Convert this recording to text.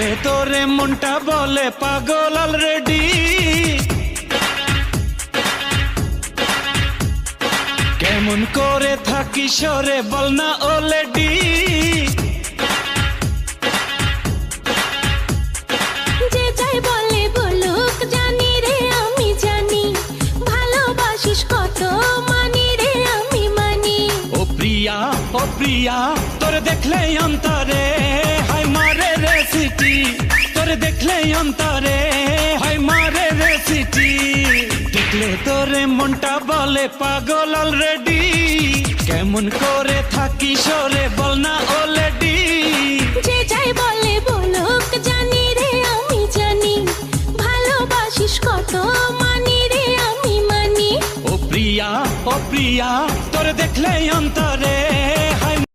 দেখলে তোরে মনটা বলে পাগল অলরেডি। কেমন করে থাকি সরে বল না অলরেডি। যে যাই বলে বলুক জানি রে আমি জানি, ভালোবাসিস কত মানি রে আমি মানি। ও প্রিয়া তোরে দেখলে অন্তরে হাই মারে রে সিটি। তোরে দেখলে অন্তরে হাই মারে রে সিটি। দেখলে তোরে মনটা বলে পাগল অলরেডি। কেমন করে থাকি সরে বল না অলরেডি। যে যাই বলে বলুক জানি রে আমি জানি, ভালোবাসিস কত মানি রে আমি মানি। ও প্রিয়া তোরে দেখলে অন্তরে